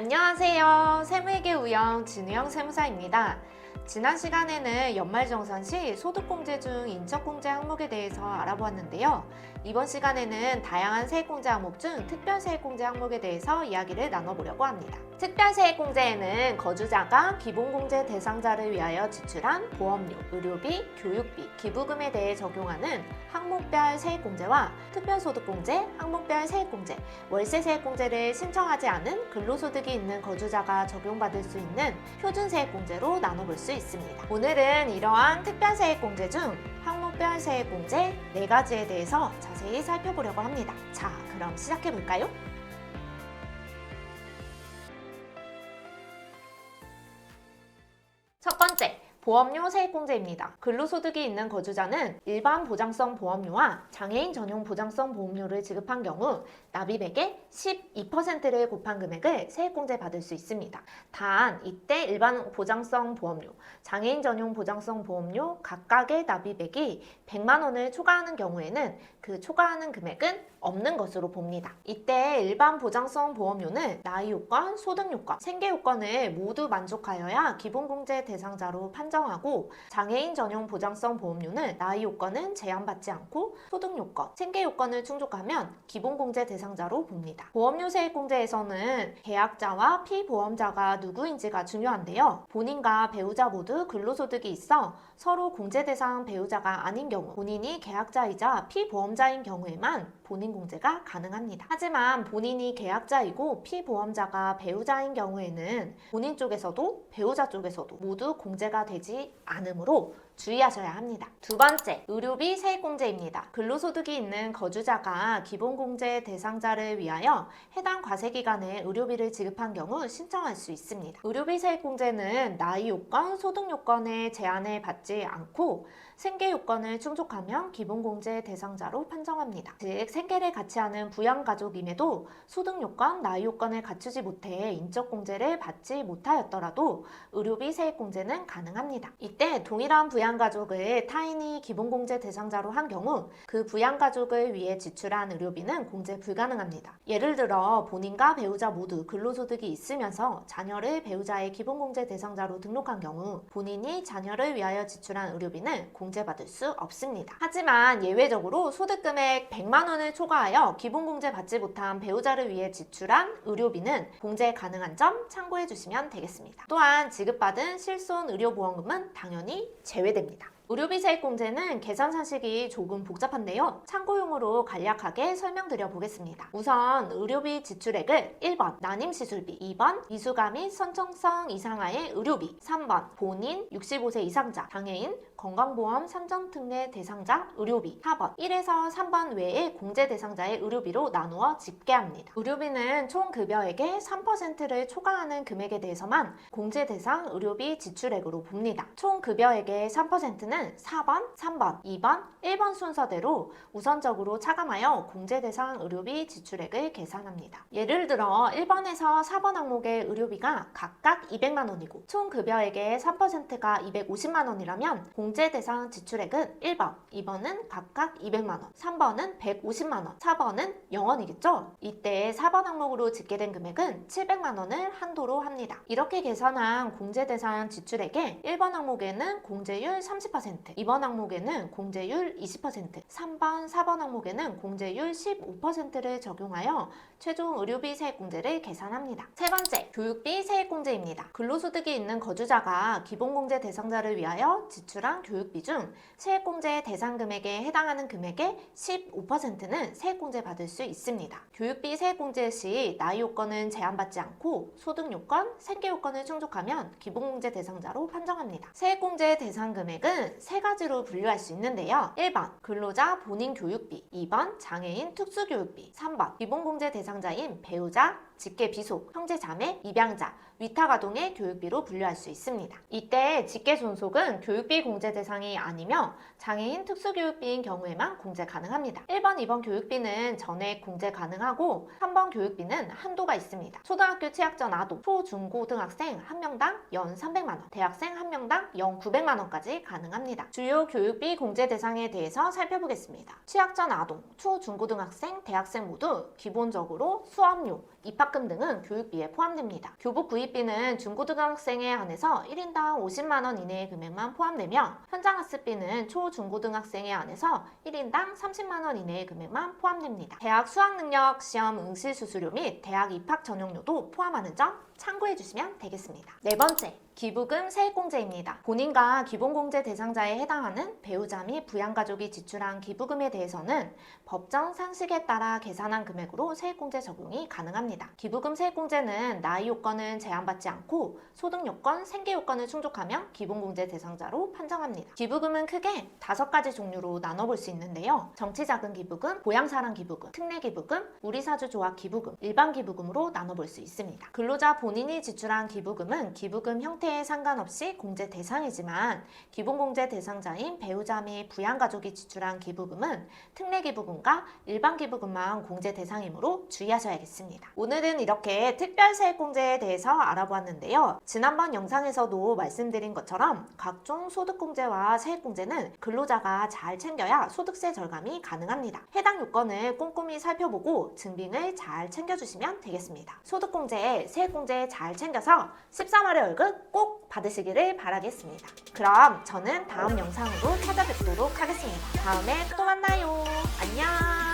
안녕하세요. 세무회계 우영 진우영 세무사입니다. 지난 시간에는 연말정산 시 소득공제 중 인적공제 항목에 대해서 알아보았는데요. 이번 시간에는 다양한 세액공제 항목 중 특별세액공제 항목에 대해서 이야기를 나눠보려고 합니다. 특별세액공제에는 거주자가 기본공제 대상자를 위하여 지출한 보험료, 의료비, 교육비, 기부금에 대해 적용하는 항목별 세액공제와 특별소득공제, 항목별 세액공제, 월세세액공제를 신청하지 않은 근로소득이 있는 거주자가 적용받을 수 있는 표준세액공제로 나눠볼 수 있습니다. 오늘은 이러한 특별세액공제 중 항목별 세액공제 4가지에 대해서 자세히 살펴보려고 합니다. 자, 그럼 시작해볼까요? 첫 번째, 보험료 세액공제입니다. 근로소득이 있는 거주자는 일반 보장성 보험료와 장애인 전용 보장성 보험료를 지급한 경우 납입액의 12%를 곱한 금액을 세액공제 받을 수 있습니다. 단 이때 일반 보장성 보험료, 장애인 전용 보장성 보험료 각각의 납입액이 100만 원을 초과하는 경우에는 그 초과하는 금액은 없는 것으로 봅니다. 이때 일반 보장성 보험료는 나이 요건, 소득 요건, 생계 요건을 모두 만족하여야 기본공제 대상자로 판정하고 장애인 전용 보장성 보험료는 나이 요건은 제한받지 않고 소득 요건, 생계 요건을 충족하면 기본공제 대상자로 봅니다. 보험료 세액공제에서는 계약자와 피보험자가 누구인지가 중요한데요. 본인과 배우자 모두 근로소득이 있어 서로 공제 대상 배우자가 아닌 경우, 본인이 계약자이자 피보험자인 경우에만 본인 공제가 가능합니다. 하지만 본인이 계약자이고 피보험자가 배우자인 경우에는 본인 쪽에서도 배우자 쪽에서도 모두 공제가 되지 않으므로 주의하셔야 합니다. 두 번째, 의료비 세액공제입니다. 근로소득이 있는 거주자가 기본공제 대상자를 위하여 해당 과세기간에 의료비를 지급한 경우 신청할 수 있습니다. 의료비 세액공제는 나이 요건, 소득 요건에 제한을 받지 않고 생계 요건을 충족하면 기본공제 대상자로 판정합니다. 즉, 생계를 같이 하는 부양가족임에도 소득 요건, 나이 요건을 갖추지 못해 인적공제를 받지 못하였더라도 의료비 세액공제는 가능합니다. 이때 동일한 부양가족을 타인이 기본공제 대상자로 한 경우 그 부양가족을 위해 지출한 의료비는 공제 불가능합니다. 예를 들어 본인과 배우자 모두 근로소득이 있으면서 자녀를 배우자의 기본공제 대상자로 등록한 경우 본인이 자녀를 위하여 지출한 의료비는 공제받을 수 없습니다. 하지만 예외적으로 소득금액 100만 원을 초과하여 기본공제 받지 못한 배우자를 위해 지출한 의료비는 공제 가능한 점 참고해 주시면 되겠습니다. 또한 지급받은 실손 의료보험금은 당연히 제외됩니다. 의료비 세액공제는 계산상식이 조금 복잡한데요. 참고용으로 간략하게 설명드려 보겠습니다. 우선 의료비 지출액을 1번 난임시술비, 2번 미수가 및 선정성 이상하의 의료비, 3번 본인 65세 이상자, 장애인, 건강보험 산정특례 대상자 의료비, 4번 1에서 3번 외의 공제 대상자의 의료비로 나누어 집계합니다. 의료비는 총 급여액의 3%를 초과하는 금액에 대해서만 공제 대상 의료비 지출액으로 봅니다. 총 급여액의 3%는 4번, 3번, 2번, 1번 순서대로 우선적으로 차감하여 공제 대상 의료비 지출액을 계산합니다. 예를 들어 1번에서 4번 항목의 의료비가 각각 200만 원이고 총 급여액의 3%가 250만 원이라면 공제 대상 지출액은 1번, 2번은 각각 200만 원, 3번은 150만 원, 4번은 0원이겠죠? 이때 4번 항목으로 집계된 금액은 700만 원을 한도로 합니다. 이렇게 계산한 공제 대상 지출액에 1번 항목에는 공제율 30%, 2번 항목에는 공제율 20%, 3번, 4번 항목에는 공제율 15%를 적용하여 최종 의료비 세액공제를 계산합니다. 세 번째, 교육비 세액공제입니다. 근로소득이 있는 거주자가 기본공제 대상자를 위하여 지출한 교육비 중 세액공제 대상 금액에 해당하는 금액의 15%는 세액공제 받을 수 있습니다. 교육비 세액공제 시 나이 요건은 제한받지 않고 소득 요건, 생계 요건을 충족하면 기본공제 대상자로 판정합니다. 세액공제 대상 금액은 3가지로 분류할 수 있는데요. 1번 근로자 본인 교육비, 2번 장애인 특수교육비, 3번 기본공제 대상자인 배우자, 직계 비속, 형제 자매, 입양자, 위탁아동의 교육비로 분류할 수 있습니다. 이때 직계 존속은 교육비 공제 대상이 아니며 장애인 특수교육비인 경우에만 공제 가능합니다. 1번, 2번 교육비는 전액 공제 가능하고 3번 교육비는 한도가 있습니다. 초등학교 취약전 아동, 초, 중, 고등학생 1명당 연 300만원, 대학생 1명당 연 900만원까지 가능합니다. 주요 교육비 공제 대상에 대해서 살펴보겠습니다. 취약전 아동, 초, 중, 고등학생, 대학생 모두 기본적으로 수업료, 입학 알바금 등은 교육비에 포함됩니다. 교복 구입비는 중고등학생에 한해서 1인당 50만 원 이내의 금액만 포함되며 현장학습비는 초중고등학생에 한해서 1인당 30만 원 이내의 금액만 포함됩니다. 대학 수학능력 시험 응시 수수료 및 대학 입학 전용료도 포함하는 점 참고해 주시면 되겠습니다. 네 번째, 기부금 세액공제입니다. 본인과 기본공제 대상자에 해당하는 배우자 및 부양가족이 지출한 기부금에 대해서는 법정 상식에 따라 계산한 금액으로 세액공제 적용이 가능합니다. 기부금 세액공제는 나이 요건은 제한받지 않고 소득 요건, 생계 요건을 충족하면 기본공제 대상자로 판정합니다. 기부금은 크게 5가지 종류로 나눠볼 수 있는데요. 정치자금 기부금, 보양사랑 기부금, 특례기부금, 우리사주조합 기부금, 일반 기부금으로 나눠볼 수 있습니다. 근로자 본인이 지출한 기부금은 기부금 형태에 상관없이 공제 대상이지만 기본공제 대상자인 배우자 및 부양가족이 지출한 기부금은 특례기부금과 일반 기부금만 공제 대상이므로 주의하셔야겠습니다. 오늘은 이렇게 특별세액공제에 대해서 알아보았는데요. 지난번 영상에서도 말씀드린 것처럼 각종 소득공제와 세액공제는 근로자가 잘 챙겨야 소득세 절감이 가능합니다. 해당 요건을 꼼꼼히 살펴보고 증빙을 잘 챙겨주시면 되겠습니다. 소득공제, 세액공제 잘 챙겨서 13월의 월급 꼭 받으시기를 바라겠습니다. 그럼 저는 다음 영상으로 찾아뵙도록 하겠습니다. 다음에 또 만나요. 안녕.